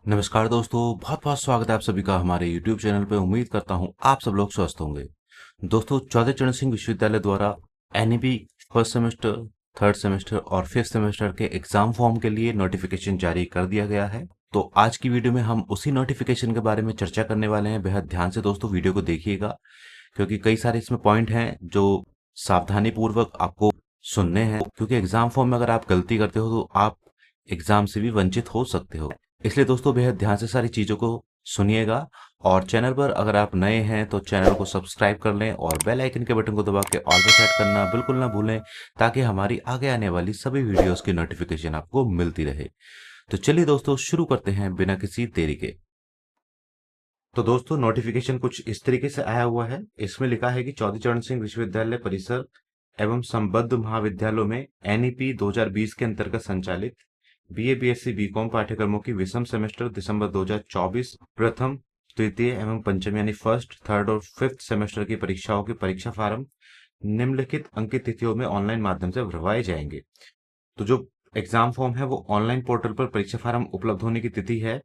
नमस्कार दोस्तों, बहुत बहुत स्वागत है आप सभी का हमारे YouTube चैनल पे। उम्मीद करता हूँ आप सब लोग स्वस्थ होंगे। दोस्तों, चौधरी चरण सिंह विश्वविद्यालय द्वारा NEP first semester, third semester और फिफ्थ सेमेस्टर के एग्जाम फॉर्म के लिए नोटिफिकेशन जारी कर दिया गया है। तो आज की वीडियो में हम उसी नोटिफिकेशन के बारे में चर्चा करने वाले हैं। बेहद ध्यान से दोस्तों वीडियो को देखिएगा, क्योंकि कई सारे इसमें पॉइंट हैं जो सावधानी पूर्वक आपको सुनने हैं, क्योंकि एग्जाम फॉर्म में अगर आप गलती करते हो तो आप एग्जाम से भी वंचित हो सकते हो। इसलिए दोस्तों बेहद ध्यान से सारी चीजों को सुनिएगा। और चैनल पर अगर आप नए हैं तो चैनल को सब्सक्राइब कर लें और बेल आइकन के बटन को दबा के ऑल पे सेट करना बिल्कुल ना भूलें, ताकि हमारी आगे आने वाली सभी वीडियोस की नोटिफिकेशन आपको मिलती रहे। तो चलिए दोस्तों शुरू करते हैं बिना किसी देरी के। तो दोस्तों नोटिफिकेशन कुछ इस तरीके से आया हुआ है। इसमें लिखा है कि चौधरी चरण सिंह विश्वविद्यालय परिसर एवं संबद्ध महाविद्यालयों में एनईपी 2020 के अंतर्गत संचालित बीए, बीएससी, बीकॉम पाठ्यक्रमों की विषम सेमेस्टर दिसंबर 2024 प्रथम, द्वितीय एवं पंचम यानी फर्स्ट, थर्ड और फिफ्थ सेमेस्टर की परीक्षाओं के परीक्षा फार्म निम्नलिखित अंकित तिथियों में ऑनलाइन माध्यम से भरवाए जाएंगे। तो जो एग्जाम फॉर्म है वो ऑनलाइन पोर्टल पर परीक्षा फार्म उपलब्ध होने की तिथि है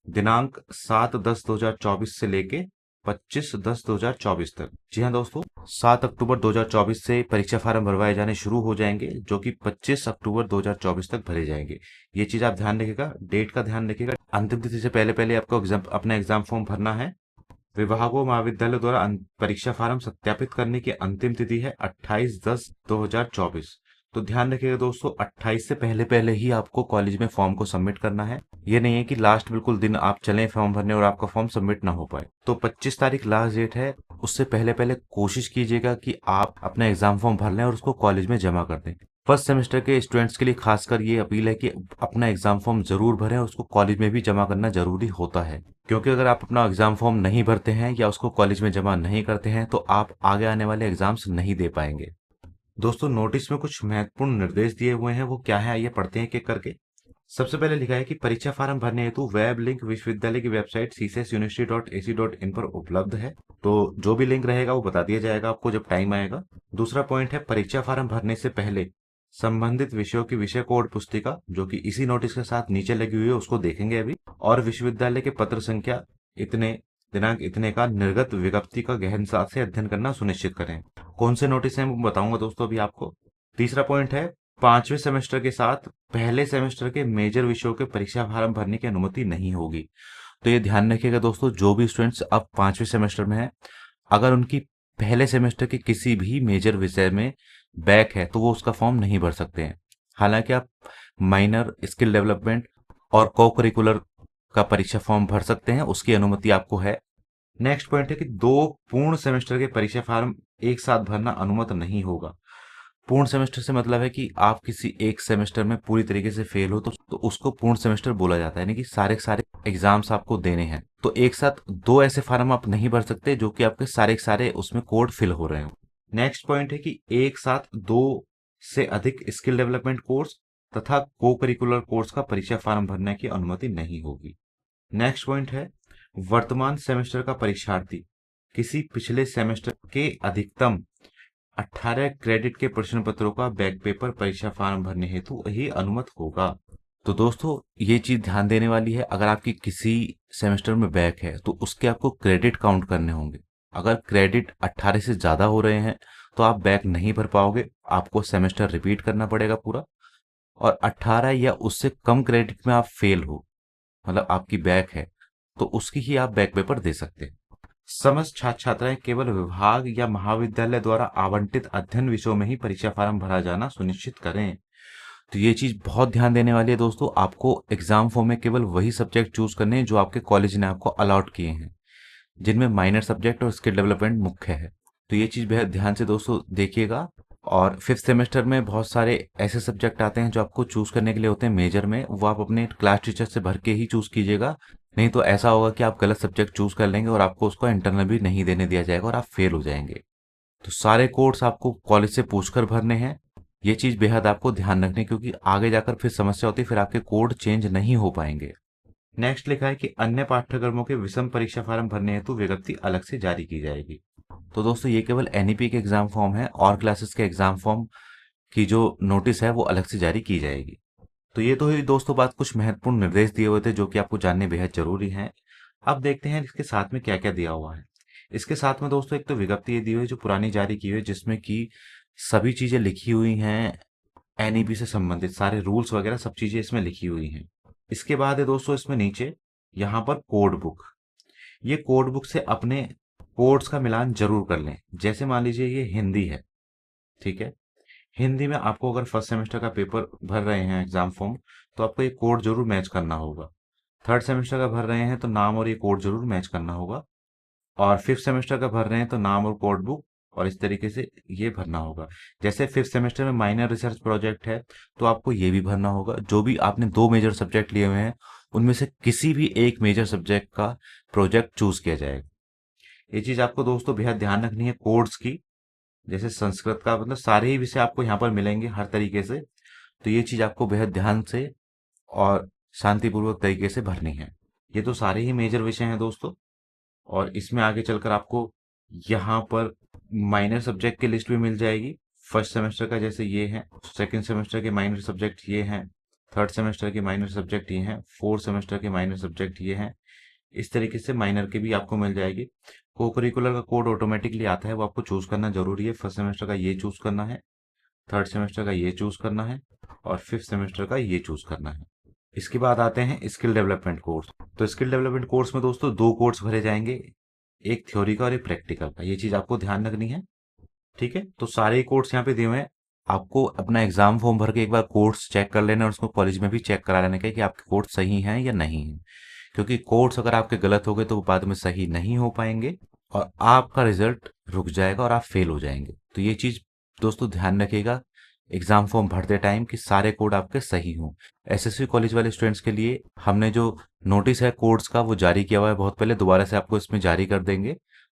दिनांक 7/10/2024 से लेके 25/10/2024 तक। जी हाँ दोस्तों, 7 अक्टूबर 2024 से परीक्षा फार्म भरवाए जाने शुरू हो जाएंगे, जो कि 25 अक्टूबर 2024 तक भरे जाएंगे। ये चीज आप ध्यान रखिएगा, डेट का ध्यान रखिएगा। अंतिम तिथि से पहले पहले आपको अपना एग्जाम फॉर्म भरना है। विभागों महाविद्यालय द्वारा परीक्षा फार्म सत्यापित करने की अंतिम तिथि है 28/10/2024। तो ध्यान रखिएगा दोस्तों, 28 से पहले पहले ही आपको कॉलेज में फॉर्म को सबमिट करना है। ये नहीं है कि लास्ट बिल्कुल दिन आप चलें फॉर्म भरने और आपका फॉर्म सबमिट ना हो पाए। तो 25 तारीख लास्ट डेट है, उससे पहले पहले कोशिश कीजिएगा कि आप अपना एग्जाम फॉर्म भर लें और उसको कॉलेज में जमा कर दें। फर्स्ट सेमेस्टर के स्टूडेंट्स के लिए खासकर ये अपील है कि अपना एग्जाम फॉर्म जरूर भरें और उसको कॉलेज में भी जमा करना जरूरी होता है, क्योंकि अगर आप अपना एग्जाम फॉर्म नहीं भरते हैं या उसको कॉलेज में जमा नहीं करते हैं तो आप आगे आने वाले एग्जाम्स नहीं दे पाएंगे। दोस्तों नोटिस में कुछ महत्वपूर्ण निर्देश दिए हुए हैं, वो क्या है आइए पढ़ते हैं एक एक करके। सबसे पहले लिखा है कि परीक्षा फार्म भरने हेतु वेब लिंक विश्वविद्यालय की वेबसाइट ccsuniversity.ac.in पर उपलब्ध है। तो जो भी लिंक रहेगा वो बता दिया जाएगा आपको जब टाइम आएगा। दूसरा पॉइंट है, परीक्षा फार्म भरने से पहले संबंधित विषयों की विषय कोड पुस्तिका, जो कि इसी नोटिस के साथ नीचे लगी हुई है, उसको देखेंगे अभी। और विश्वविद्यालय के पत्र संख्या इतने दिनांक इतने का निर्गत विज्ञप्ति का गहनता से अध्ययन करना सुनिश्चित करें। कौन से नोटिस हैं वो बताऊंगा दोस्तों अभी आपको। तीसरा पॉइंट है, पांचवें सेमेस्टर के साथ पहले सेमेस्टर के मेजर विषयों के परीक्षा फार्म भरने की अनुमति नहीं होगी। तो ये ध्यान रखिएगा दोस्तों, जो भी स्टूडेंट्स अब पांचवें सेमेस्टर में हैं, अगर उनकी पहले सेमेस्टर के किसी भी मेजर विषय में बैक है तो वो उसका फॉर्म नहीं भर सकते हैं। हालांकि आप माइनर, स्किल डेवलपमेंट और को करिकुलर का परीक्षा फॉर्म भर सकते हैं, उसकी अनुमति आपको है। नेक्स्ट पॉइंट है कि 2 पूर्ण सेमेस्टर के परीक्षा फॉर्म एक साथ भरना अनुमत नहीं होगा। पूर्ण सेमेस्टर से मतलब है कि आप किसी एक सेमेस्टर में पूरी तरीके से फेल हो तो उसको पूर्ण सेमेस्टर बोला जाता है, यानी कि सारे के सारे एग्जाम्स आपको देने हैं। तो एक साथ 2 ऐसे फार्म आप नहीं भर सकते जो कि आपके सारे के सारे उसमें कोड फिल हो रहे हो। नेक्स्ट पॉइंट है कि एक साथ 2 से अधिक स्किल डेवलपमेंट कोर्स तथा को करिकुलर कोर्स का परीक्षा फॉर्म भरने की अनुमति नहीं होगी। नेक्स्ट पॉइंट है, वर्तमान सेमेस्टर का परीक्षार्थी किसी पिछले सेमेस्टर के अधिकतम 18 क्रेडिट के प्रश्न पत्रों का बैक पेपर परीक्षा फॉर्म भरने हेतु ही अनुमत होगा। तो दोस्तों ये चीज ध्यान देने वाली है, अगर आपकी किसी सेमेस्टर में बैक है तो उसके आपको क्रेडिट काउंट करने होंगे। अगर क्रेडिट 18 से ज्यादा हो रहे हैं तो आप बैक नहीं भर पाओगे, आपको सेमेस्टर रिपीट करना पड़ेगा पूरा। और 18 या उससे कम क्रेडिट में आप फेल हो, मतलब आपकी बैक है, तो उसकी ही आप बैक पेपर दे सकते हैं। समस्त छात्र छात्राएं केवल विभाग या महाविद्यालय द्वारा आवंटित अध्ययन विषयों में ही परीक्षा फॉर्म भरा जाना सुनिश्चित करें। तो ये चीज बहुत ध्यान देने वाली है दोस्तों, आपको एग्जाम फॉर्म में केवल वही सब्जेक्ट चूज करने हैं जो आपके कॉलेज ने आपको अलॉट किए हैं, जिनमें माइनर सब्जेक्ट और स्किल डेवलपमेंट मुख्य है। तो ये चीज बेहद ध्यान से दोस्तों देखिएगा। और फिफ्थ सेमेस्टर में बहुत सारे ऐसे सब्जेक्ट आते हैं जो आपको चूज करने के लिए होते हैं मेजर में, वो आप अपने क्लास टीचर से भर के ही चूज कीजिएगा। नहीं तो ऐसा होगा कि आप गलत सब्जेक्ट चूज कर लेंगे और आपको उसको इंटरनल भी नहीं देने दिया जाएगा और आप फेल हो जाएंगे। तो सारे कोर्स आपको कॉलेज से पूछकर भरने हैं। ये चीज बेहद आपको ध्यान रखनी है, क्योंकि आगे जाकर फिर समस्या होती है, फिर आपके कोड चेंज नहीं हो पाएंगे। नेक्स्ट लिखा है कि अन्य पाठ्यक्रमों के विषम परीक्षा फॉर्म भरने हेतु विज्ञप्ति अलग से जारी की जाएगी। तो दोस्तों ये केवल एनईपी के एग्जाम फॉर्म है, और क्लासेस के एग्जाम फॉर्म की जो नोटिस है वो अलग से जारी की जाएगी। तो ये तो हुई दोस्तों बात, कुछ महत्वपूर्ण निर्देश दिए हुए थे जो कि आपको जानने बेहद जरूरी हैं। अब देखते हैं इसके साथ में क्या क्या दिया हुआ है। इसके साथ में दोस्तों एक तो विज्ञप्ति ये दी हुई है जो पुरानी जारी की हुई है, जिसमें कि सभी चीजें लिखी हुई हैं, एनईपी से संबंधित सारे रूल्स वगैरह सब चीजें इसमें लिखी हुई हैं। इसके बाद है दोस्तों इसमें नीचे यहाँ पर कोड बुक। ये कोड बुक से अपने कोड्स का मिलान जरूर कर लें। जैसे मान लीजिए ये हिंदी है, ठीक है, हिंदी में आपको अगर फर्स्ट सेमेस्टर का पेपर भर रहे हैं एग्जाम फॉर्म, तो आपको ये कोड जरूर मैच करना होगा। थर्ड सेमेस्टर का भर रहे हैं तो नाम और ये कोड जरूर मैच करना होगा। और फिफ्थ सेमेस्टर का भर रहे हैं तो नाम और कोड बुक और इस तरीके से ये भरना होगा। जैसे फिफ्थ सेमेस्टर में माइनर रिसर्च प्रोजेक्ट है तो आपको ये भी भरना होगा। जो भी आपने 2 मेजर सब्जेक्ट लिए हुए हैं उनमें से किसी भी एक मेजर सब्जेक्ट का प्रोजेक्ट चूज किया जाएगा। ये चीज आपको दोस्तों बेहद ध्यान रखनी है कोड्स की। जैसे संस्कृत का मतलब सारे ही विषय आपको यहाँ पर मिलेंगे हर तरीके से, तो ये चीज आपको बेहद ध्यान से और शांतिपूर्वक तरीके से भरनी है। ये तो सारे ही मेजर विषय हैं दोस्तों। और इसमें आगे चलकर आपको यहाँ पर माइनर सब्जेक्ट की लिस्ट भी मिल जाएगी। फर्स्ट सेमेस्टर का जैसे ये है, सेकंड सेमेस्टर के माइनर सब्जेक्ट ये हैं, थर्ड सेमेस्टर के माइनर सब्जेक्ट ये हैं, फोर्थ सेमेस्टर के माइनर सब्जेक्ट ये हैं। इस तरीके से माइनर के भी आपको मिल जाएगी। को करिकुलर का कोड ऑटोमेटिकली आता है, वो आपको चूज करना जरूरी है। फर्स्ट सेमेस्टर का ये चूज करना है, थर्ड सेमेस्टर का ये चूज करना है और फिफ्थ सेमेस्टर का ये चूज करना है। इसके बाद आते हैं स्किल डेवलपमेंट कोर्स। तो स्किल डेवलपमेंट कोर्स में दोस्तों 2 कोर्स भरे जाएंगे, एक थ्योरी का और एक प्रैक्टिकल का। ये चीज आपको ध्यान रखनी है, ठीक है। तो सारे कोर्स यहाँ पे दिए हुए हैं। आपको अपना एग्जाम फॉर्म भर के एक बार कोर्स चेक कर लेना और उसको कॉलेज में भी चेक करा लेना कि आपके कोर्स सही हैं या नहीं है। क्योंकि कोर्स अगर आपके गलत हो गए तो वो बाद में सही नहीं हो पाएंगे और आपका रिजल्ट रुक जाएगा और आप फेल हो जाएंगे। तो ये चीज दोस्तों ध्यान रखिएगा एग्जाम फॉर्म भरते टाइम कि सारे कोड आपके सही हों। एसएससी कॉलेज वाले स्टूडेंट्स के लिए हमने जो नोटिस है कोड्स का वो जारी किया हुआ है बहुत पहले, दोबारा से आपको इसमें जारी कर देंगे।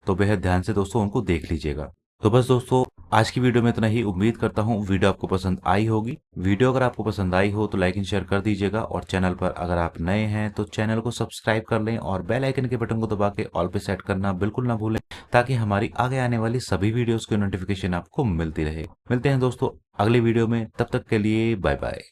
तो बेहद ध्यान से दोस्तों उनको देख लीजिएगा। तो बस दोस्तों आज की वीडियो में इतना ही। उम्मीद करता हूँ वीडियो आपको पसंद आई होगी। वीडियो अगर आपको पसंद आई हो तो लाइक एंड शेयर कर दीजिएगा और चैनल पर अगर आप नए हैं तो चैनल को सब्सक्राइब कर लें और बेल आइकन के बटन को दबा के ऑल पे सेट करना बिल्कुल ना भूलें, ताकि हमारी आगे आने वाली सभी वीडियोस की नोटिफिकेशन आपको मिलती रहे। मिलते हैं दोस्तों अगली वीडियो में, तब तक के लिए बाय बाय।